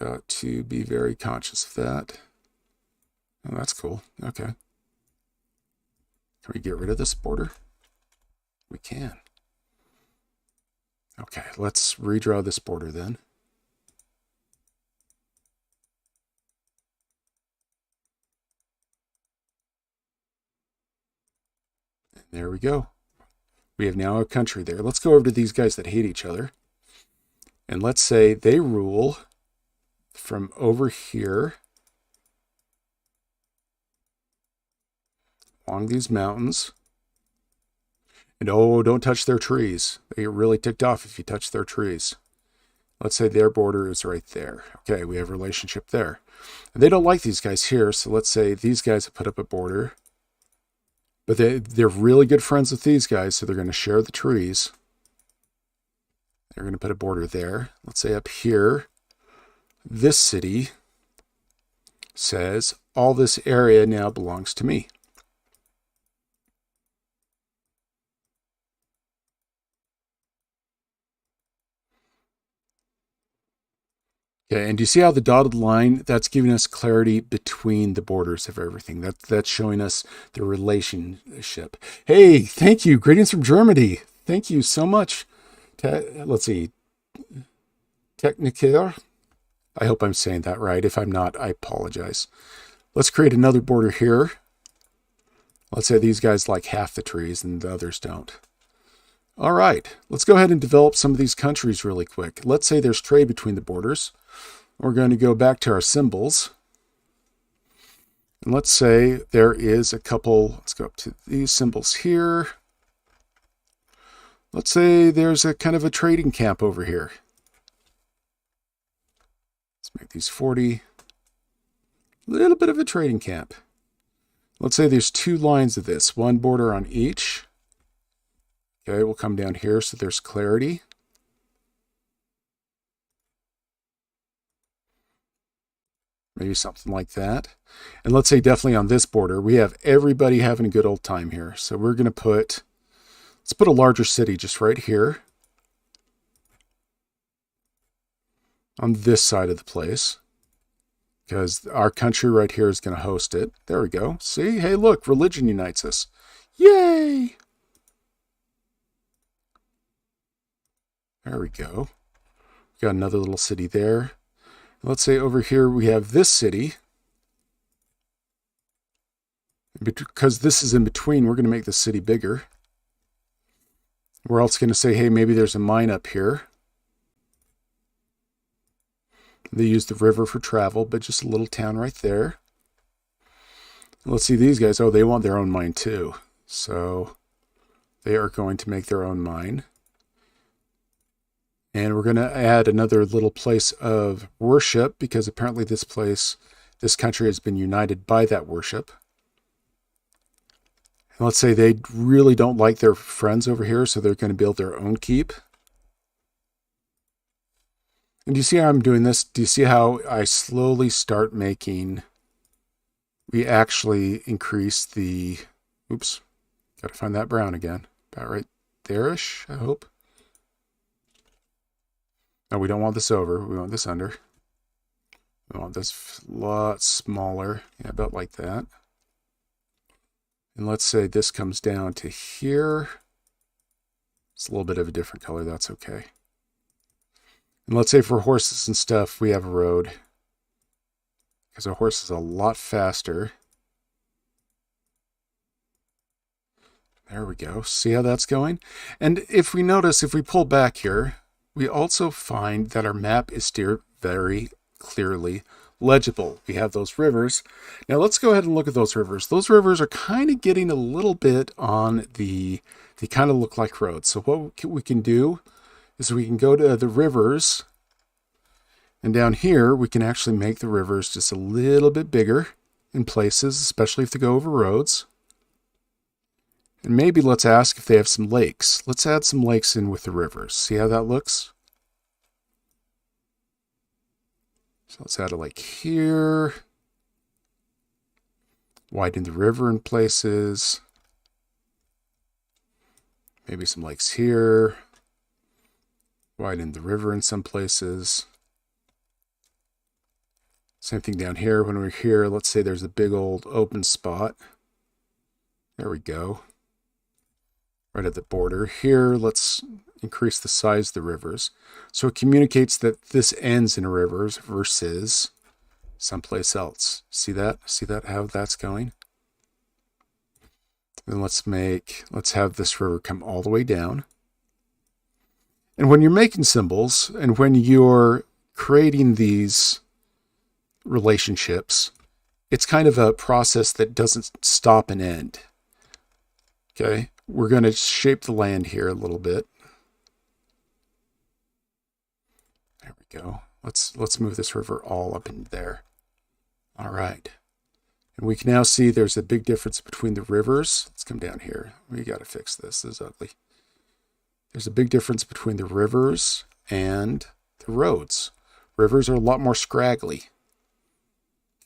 Got to be very conscious of that. Oh, that's cool. Okay. Can we get rid of this border? We can. Okay, let's redraw this border then. There we go. We have now a country there. Let's go over to these guys that hate each other. And let's say they rule from over here along these mountains. And oh, don't touch their trees. They get really ticked off if you touch their trees. Let's say their border is right there. Okay, we have a relationship there. And they don't like these guys here. So let's say these guys have put up a border. But they're really good friends with these guys, so they're going to share the trees. They're going to put a border there. Let's say up here, this city says, all this area now belongs to me. Okay, and do you see how the dotted line, that's giving us clarity between the borders of everything. That's showing us the relationship. Hey, thank you. Greetings from Germany. Thank you so much. Let's see. Technicaire. I hope I'm saying that right. If I'm not, I apologize. Let's create another border here. Let's say these guys like half the trees and the others don't. All right, let's go ahead and develop some of these countries really quick. Let's say there's trade between the borders. We're going to go back to our symbols. And let's say there is a couple, let's go up to these symbols here. Let's say there's a kind of a trading camp over here. Let's make these 40. A little bit of a trading camp. Let's say there's 2 lines of this, 1 border on each. Okay, we'll come down here so there's clarity. Maybe something like that. And let's say definitely on this border, we have everybody having a good old time here. So we're going to put, let's put a larger city just right here on this side of the place, because our country right here is going to host it. There we go. See? Hey, look, religion unites us. Yay! There we go. Got another little city there. Let's say over here we have this city. Because this is in between, we're going to make the city bigger. We're also going to say, hey, maybe there's a mine up here. They use the river for travel, but just a little town right there. Let's see these guys. Oh, they want their own mine too. So they are going to make their own mine. And we're going to add another little place of worship, because apparently this country has been united by that worship. And let's say they really don't like their friends over here, so they're going to build their own keep. And do you see how I'm doing this? Do you see how I slowly start making, we actually increase the, oops, got to find that brown again. About right there-ish, I hope. No, we don't want this over. We want this under. We want this a lot smaller. Yeah, about like that. And let's say this comes down to here. It's a little bit of a different color. That's okay. And let's say for horses and stuff, we have a road, because a horse is a lot faster. There we go. See how that's going? And if we notice, if we pull back here, we also find that our map is still very clearly legible. We have those rivers. Now let's go ahead and look at those rivers. Those rivers are kind of getting a little bit on they kind of look like roads. So what we can do is we can go to the rivers, and down here we can actually make the rivers just a little bit bigger in places, especially if they go over roads. And maybe let's ask if they have some lakes. Let's add some lakes in with the rivers. See how that looks? So let's add a lake here. Widen the river in places. Maybe some lakes here. Widen the river in some places. Same thing down here. When we're here, let's say there's a big old open spot. There we go. Right at the border. Here, let's increase the size of the rivers. So it communicates that this ends in a river versus someplace else. See that? See that, how that's going? Then let's have this river come all the way down. And when you're making symbols, and when you're creating these relationships, it's kind of a process that doesn't stop and end. Okay? We're going to shape the land here a little bit. There we go. Let's move this river all up in there. All right. And we can now see there's a big difference between the rivers. Let's come down here. We got to fix this. This is ugly. There's a big difference between the rivers and the roads. Rivers are a lot more scraggly.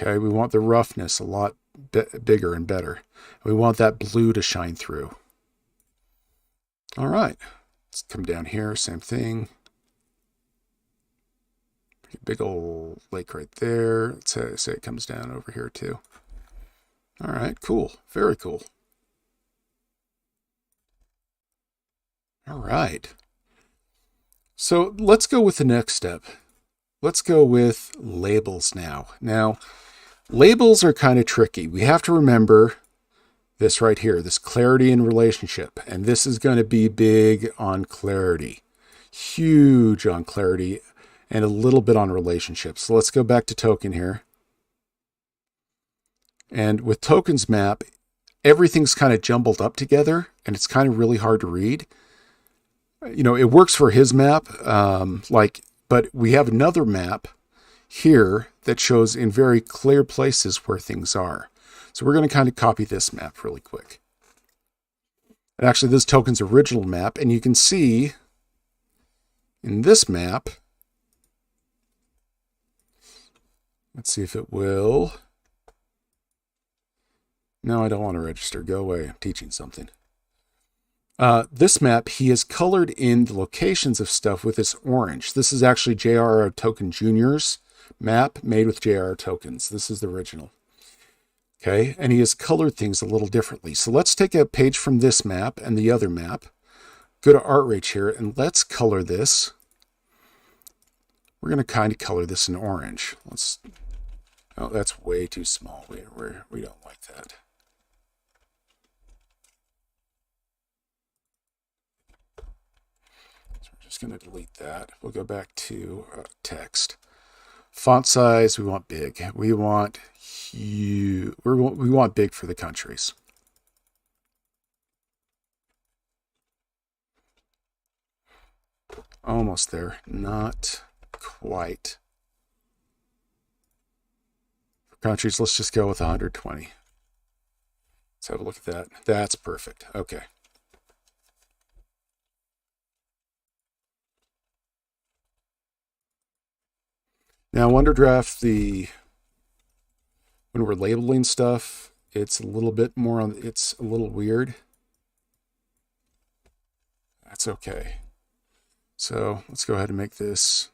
Okay, we want the roughness a lot bigger and better. We want that blue to shine through. All right, let's come down here, same thing. Big old lake right there. Let's say it comes down over here too. All right, cool, very cool. All right. So let's go with the next step. Let's go with labels now. Now, labels are kind of tricky. We have to remember this right here, this clarity and relationship. And this is going to be big on clarity, huge on clarity, and a little bit on relationships. So let's go back to token here. And with tokens map, everything's kind of jumbled up together and it's kind of really hard to read. You know, it works for his map, but we have another map here that shows in very clear places where things are. So we're going to kind of copy this map really quick. And actually this token's original map, and you can see in this map, let's see if it will. No, I don't want to register. Go away. I'm teaching something. This map, he has colored in the locations of stuff with this orange. This is actually J.R.R. Token Jr.'s map made with J.R.R. tokens. This is the original. Okay, and he has colored things a little differently. So let's take a page from this map and the other map. Go to Art Rage here, and let's color this. We're going to kind of color this in orange. Oh, that's way too small. We don't like that. So we're just going to delete that. We'll go back to text. Font size, we want big. We want huge. We want big for the countries. Almost there. Not quite. For countries, let's just go with 120. Let's have a look at that. That's perfect. Okay. Now, Wonderdraft, when we're labeling stuff, it's a little bit more it's a little weird. That's okay. So let's go ahead and make this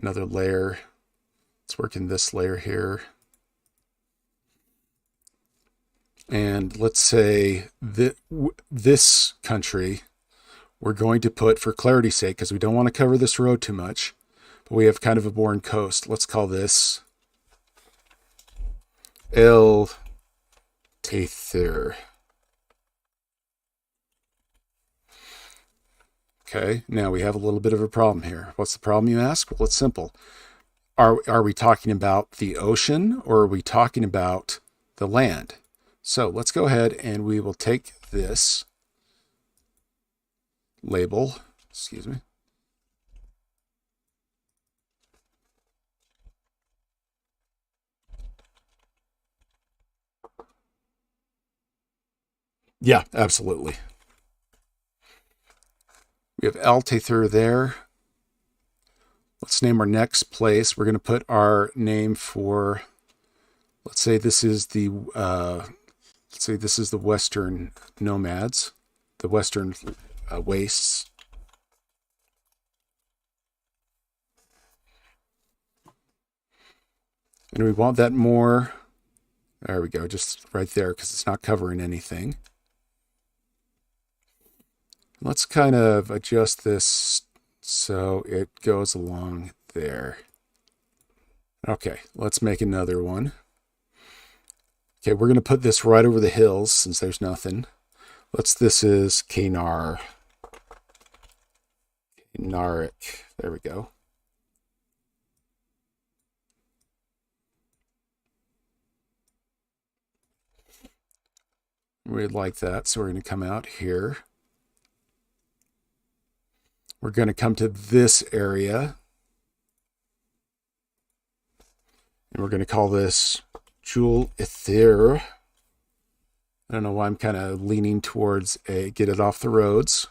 another layer. Let's work in this layer here. And let's say that this country, we're going to put, for clarity's sake, because we don't want to cover this road too much, but we have kind of a boring coast. Let's call this El Tather. Okay, now we have a little bit of a problem here. What's the problem, you ask? Well, it's simple. Are we talking about the ocean, or are we talking about the land? So let's go ahead and we will take this label, excuse me. Yeah, absolutely. We have Altather there. Let's name our next place. We're going to put our name for, let's say this is the Western Nomads, the Western Wastes. And we want that more, there we go, just right there because it's not covering anything. Let's kind of adjust this so it goes along there. Okay, let's make another one. Okay, we're going to put this right over the hills since there's nothing. This is Kanar. Narik. There we go. We'd like that, so we're going to come out here. We're going to come to this area. And we're going to call this Jewel Ether. I don't know why I'm kind of leaning towards get it off the roads.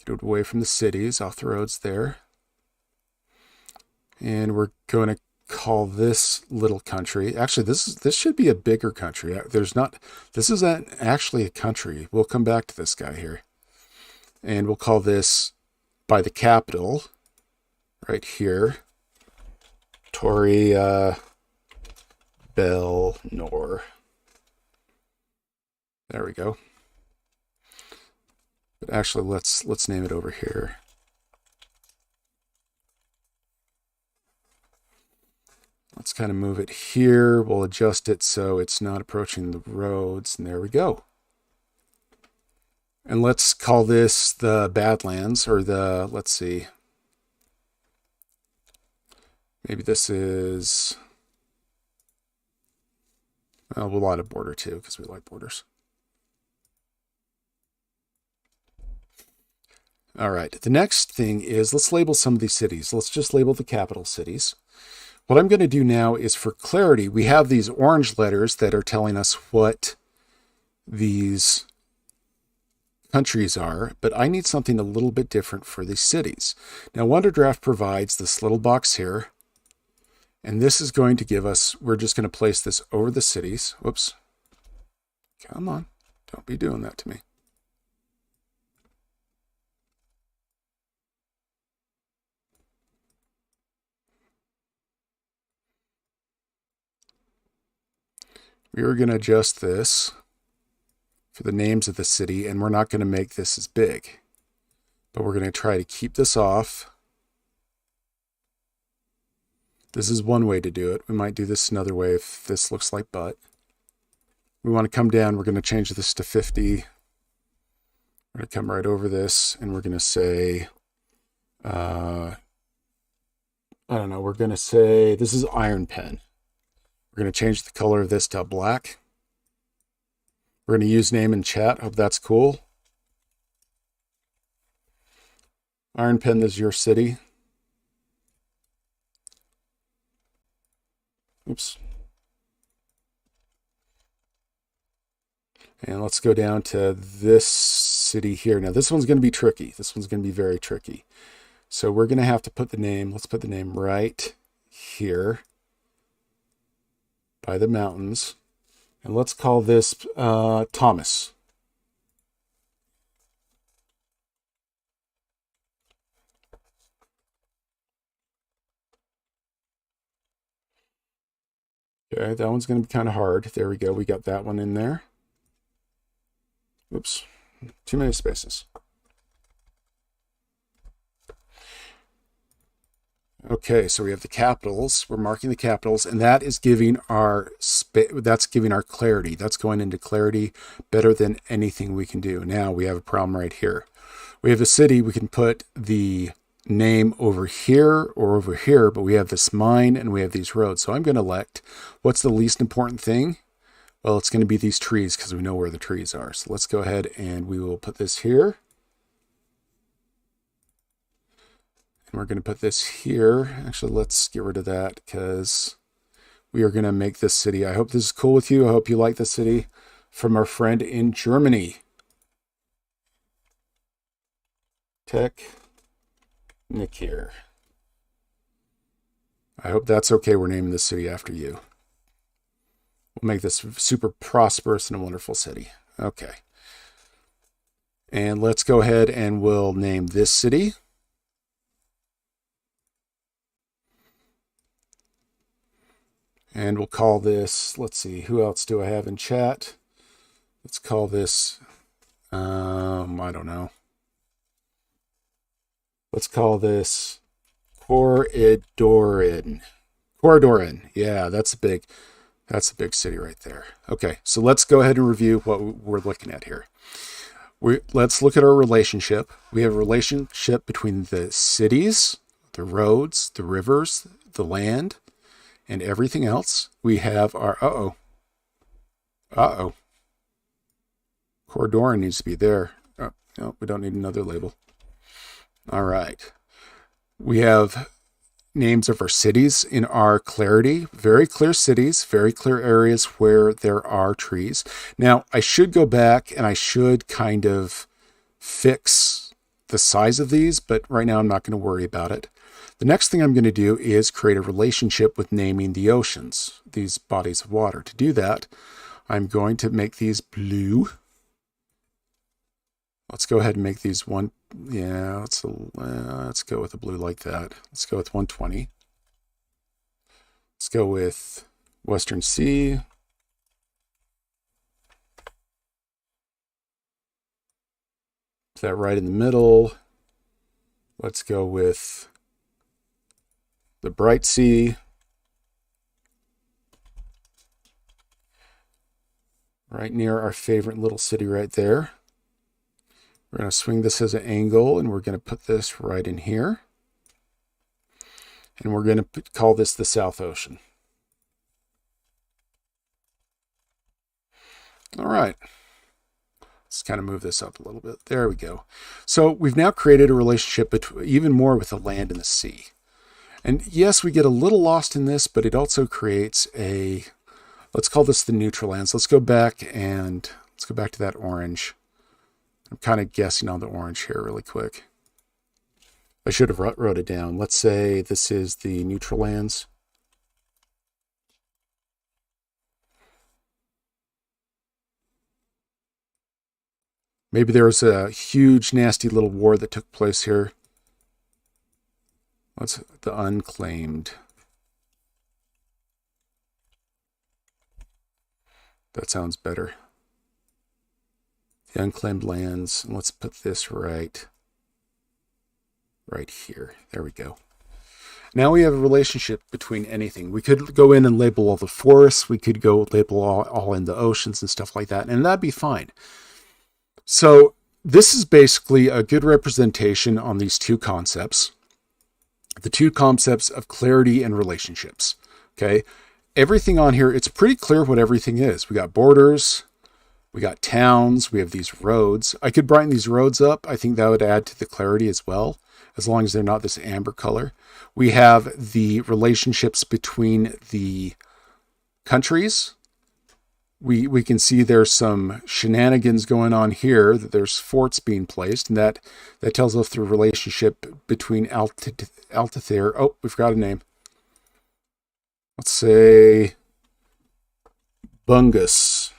Get it away from the cities, off the roads there. And we're going to call this little country. Actually, this should be a bigger country. This isn't actually a country. We'll come back to this guy here. And we'll call this by the capital right here. Toria Bel Nor. There we go. But actually, let's name it over here. Let's kind of move it here. We'll adjust it so it's not approaching the roads. And there we go. And let's call this the Badlands, or the, let's see. Maybe this is, well, we'll add a border too, because we like borders. All right, the next thing is, let's label some of these cities. Let's just label the capital cities. What I'm going to do now is, for clarity, we have these orange letters that are telling us what these countries are, but I need something a little bit different for these cities. Now, Wonderdraft provides this little box here, and this is going to give us, we're just going to place this over the cities. Whoops. Come on, don't be doing that to me. We are going to adjust this for the names of the city, and we're not going to make this as big, but we're going to try to keep this off. This is one way to do it. We might do this another way if this looks like butt. We want to come down. We're going to change this to 50. We're going to come right over this, and we're going to say, I don't know, we're going to say, this is iron pen. We're going to change the color of this to black. We're going to use name in chat. Hope that's cool. Iron pen, this is your city. Oops. And let's go down to this city here. Now, this one's going to be tricky. This one's going to be very tricky. So we're going to have to put the name, let's put the name right here by the mountains. And let's call this Thomas. Okay, that one's going to be kind of hard. There we go. We got that one in there. Oops, too many spaces. Okay, so we have the capitals. We're marking the capitals, and that is giving our clarity. That's going into clarity better than anything we can do. Now we have a problem right here. We have a city. We can put the name over here or over here, but we have this mine and we have these roads. So I'm going to elect what's the least important thing. Well, it's going to be these trees because we know where the trees are. So let's go ahead and we will put this here. And we're going to put this here. Actually, let's get rid of that because we are going to make this city. I hope this is cool with you. I hope you like the city. From our friend in Germany. Tech Nick here. I hope that's okay. We're naming the city after you. We'll make this super prosperous and a wonderful city. Okay. And let's go ahead and we'll name this city. And we'll call this, let's see, who else do I have in chat? Let's call this, I don't know. Let's call this Corridorin. Corridorin. Yeah, that's a big city right there. Okay, so let's go ahead and review what we're looking at here. Let's look at our relationship. We have a relationship between the cities, the roads, the rivers, the land, and everything else. We have our, Corridorin needs to be there. Oh, no, we don't need another label. All right. We have names of our cities in our clarity. Very clear cities, very clear areas where there are trees. Now, I should go back and I should kind of fix the size of these, but right now I'm not going to worry about it. The next thing I'm going to do is create a relationship with naming the oceans, these bodies of water. To do that, I'm going to make these blue. Let's go ahead and make these one. Yeah, let's go with a blue like that. Let's go with 120. Let's go with Western Sea. Put that right in the middle. Let's go with the Bright Sea. right near our favorite little city right there. We're going to swing this as an angle, and we're going to put this right in here. And we're going to call this the South Ocean. All right. Let's kind of move this up a little bit. There we go. So we've now created a relationship between, even more with the land and the sea. And yes, we get a little lost in this, but it also creates a, let's call this the neutral lands. Let's go back to that orange. I'm kind of guessing on the orange here really quick. I should have wrote it down. Let's say this is the neutral lands. Maybe there was a huge, nasty little war that took place here. What's the unclaimed? That sounds better. The unclaimed lands. And let's put this right here. There we go. Now we have a relationship between anything. We could go in and label all the forests. We could go label all in the oceans and stuff like that, and that'd be fine. So this is basically a good representation on these two concepts. The two concepts of clarity and relationships. Okay. Everything on here, it's pretty clear what everything is. We got borders, we got towns, we have these roads. I could brighten these roads up. I think that would add to the clarity as well, as long as they're not this amber color. We have the relationships between the countries. We can see there's some shenanigans going on here, that there's forts being placed, and that tells us the relationship between Altithere. Oh, we've got a name. Let's say Bungus.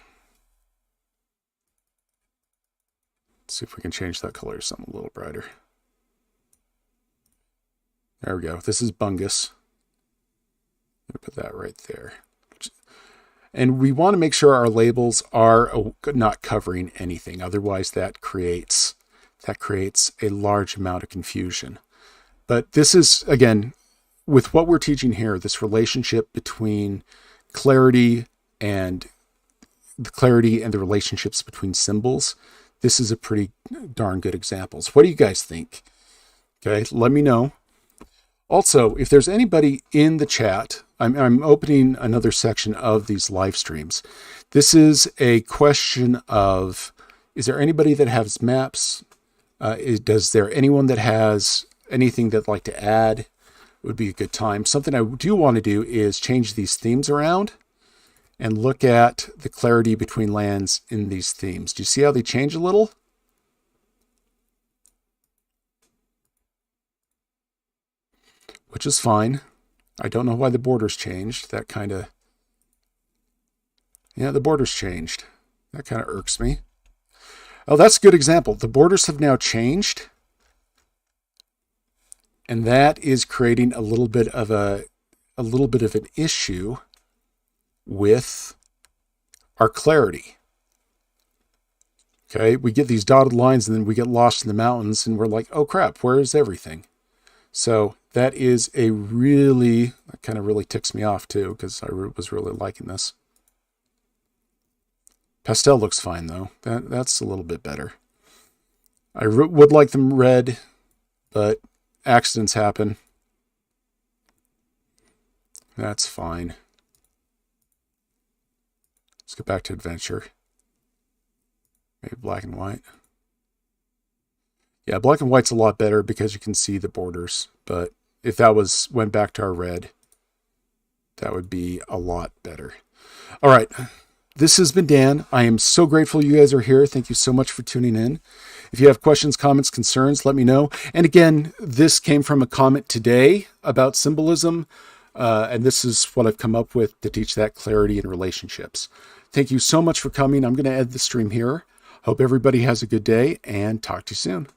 Let's see if we can change that color to something a little brighter. There we go. This is Bungus. I'm going to put that right there. And we want to make sure our labels are not covering anything. Otherwise, that creates a large amount of confusion. But this is, again, with what we're teaching here, this relationship between clarity and the relationships between symbols, this is a pretty darn good example. So what do you guys think? Okay, let me know. Also, if there's anybody in the chat, I'm opening another section of these live streams. This is a question of, is there anybody that has maps? Does there anyone that has anything that'd like to add? It would be a good time. Something I do want to do is change these themes around and look at the clarity between lands in these themes. Do you see how they change a little? Which is fine. I don't know why the borders changed. That kind of... Yeah, the borders changed. That kind of irks me. Oh, that's a good example. The borders have now changed. And that is creating a little bit of an issue with our clarity. Okay, we get these dotted lines and then we get lost in the mountains and we're like, oh crap, where is everything? So that is that kind of really ticks me off too, because I was really liking this. Pastel looks fine though. That's a little bit better. I would like them red, but accidents happen. That's fine. Let's get back to adventure. Maybe black and white. Yeah, black and white's a lot better because you can see the borders. But if that went back to our red, that would be a lot better. All right. This has been Dan. I am so grateful you guys are here. Thank you so much for tuning in. If you have questions, comments, concerns, let me know. And again, this came from a comment today about symbolism. And this is what I've come up with to teach that clarity in relationships. Thank you so much for coming. I'm going to end the stream here. Hope everybody has a good day and talk to you soon.